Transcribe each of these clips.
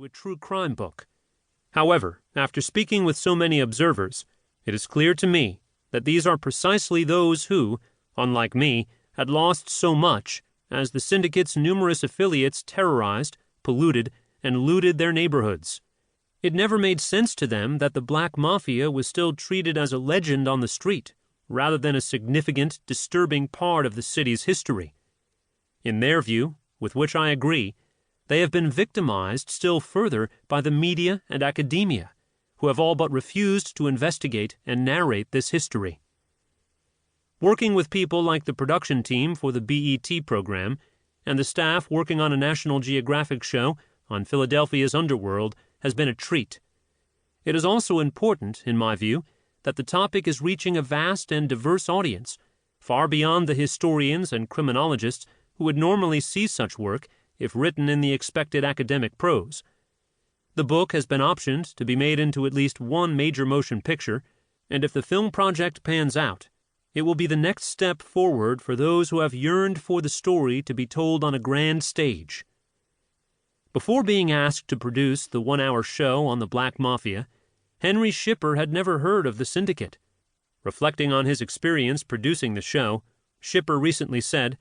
to a true crime book. However, after speaking with so many observers, it is clear to me that these are precisely those who, unlike me, had lost so much as the syndicate's numerous affiliates terrorized, polluted, and looted their neighborhoods. It never made sense to them that the Black Mafia was still treated as a legend on the street, rather than a significant, disturbing part of the city's history. In their view, with which I agree, they have been victimized still further by the media and academia, who have all but refused to investigate and narrate this history. Working with people like the production team for the BET program and the staff working on a National Geographic show on Philadelphia's underworld has been a treat. It is also important, in my view, that the topic is reaching a vast and diverse audience, far beyond the historians and criminologists who would normally see such work if written in the expected academic prose. The book has been optioned to be made into at least one major motion picture, and if the film project pans out, it will be the next step forward for those who have yearned for the story to be told on a grand stage. Before being asked to produce the one-hour show on the Black Mafia, Henry Shipper had never heard of the syndicate. Reflecting on his experience producing the show, Shipper recently said,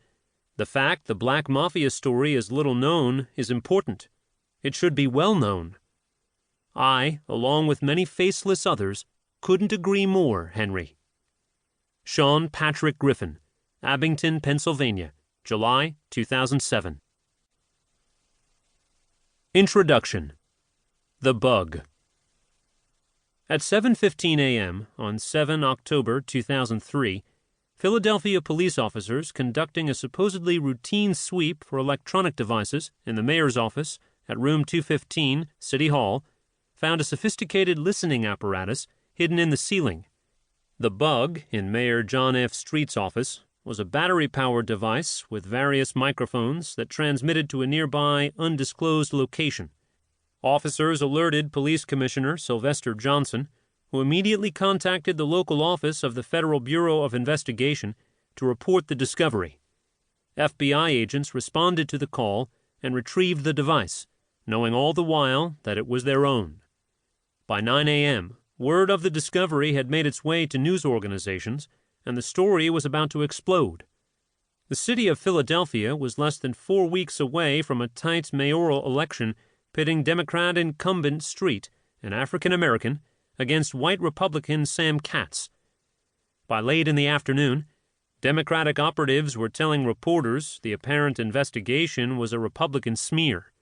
"The fact the Black Mafia story is little known is important. It should be well known." I, along with many faceless others, couldn't agree more, Henry. Sean Patrick Griffin, Abington, Pennsylvania, July 2007. Introduction. The Bug. At 7:15 a.m. on 7 October 2003, Philadelphia police officers conducting a supposedly routine sweep for electronic devices in the mayor's office at room 215, City Hall, found a sophisticated listening apparatus hidden in the ceiling. The Bug, in Mayor John F. Street's office, was a battery-powered device with various microphones that transmitted to a nearby, undisclosed location. Officers alerted Police Commissioner Sylvester Johnson, who immediately contacted the local office of the Federal Bureau of Investigation to report the discovery. FBI agents responded to the call and retrieved the device, knowing all the while that it was their own. By 9 a.m., word of the discovery had made its way to news organizations, and the story was about to explode. The city of Philadelphia was less than 4 weeks away from a tight mayoral election pitting Democrat incumbent Street, an African-American, against white Republican Sam Katz. By late in the afternoon, Democratic operatives were telling reporters the apparent investigation was a Republican smear.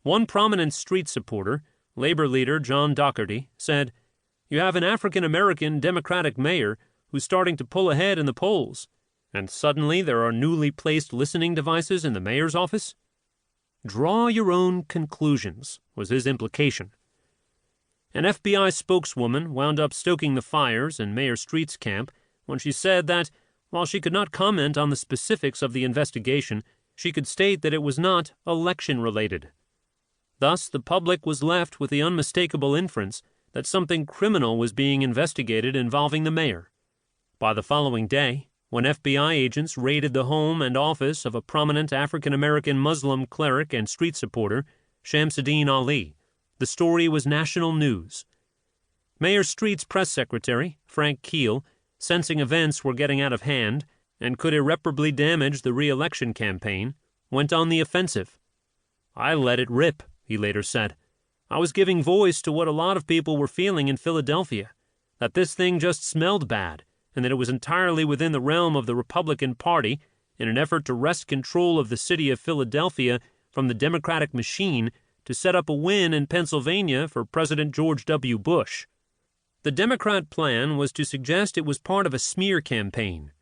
One prominent Street supporter, Labor leader John Dougherty, said, "You have an African-American Democratic mayor who's starting to pull ahead in the polls, and suddenly there are newly placed listening devices in the mayor's office?" "Draw your own conclusions," was his implication. An FBI spokeswoman wound up stoking the fires in Mayor Street's camp when she said that, while she could not comment on the specifics of the investigation, she could state that it was not election-related. Thus, the public was left with the unmistakable inference that something criminal was being investigated involving the mayor. By the following day, when FBI agents raided the home and office of a prominent African-American Muslim cleric and street supporter, Shamsuddin Ali, the story was national news. Mayor Street's press secretary, Frank Keel, sensing events were getting out of hand and could irreparably damage the re-election campaign, went on the offensive. "I let it rip," he later said. "I was giving voice to what a lot of people were feeling in Philadelphia, that this thing just smelled bad, and that it was entirely within the realm of the Republican Party, in an effort to wrest control of the city of Philadelphia from the Democratic machine to set up a win in Pennsylvania for President George W. Bush." The Democrat plan was to suggest it was part of a smear campaign.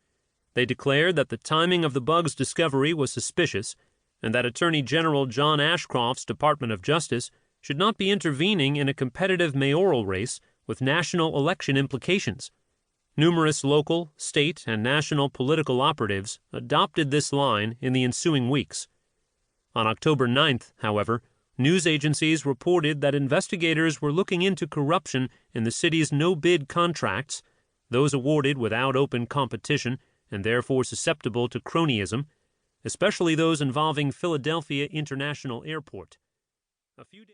They declared that the timing of the Bug's discovery was suspicious, and that Attorney General John Ashcroft's Department of Justice should not be intervening in a competitive mayoral race with national election implications. Numerous local, state, and national political operatives adopted this line in the ensuing weeks. On October 9th, however, news agencies reported that investigators were looking into corruption in the city's no-bid contracts, those awarded without open competition and therefore susceptible to cronyism, especially those involving Philadelphia International Airport. A few days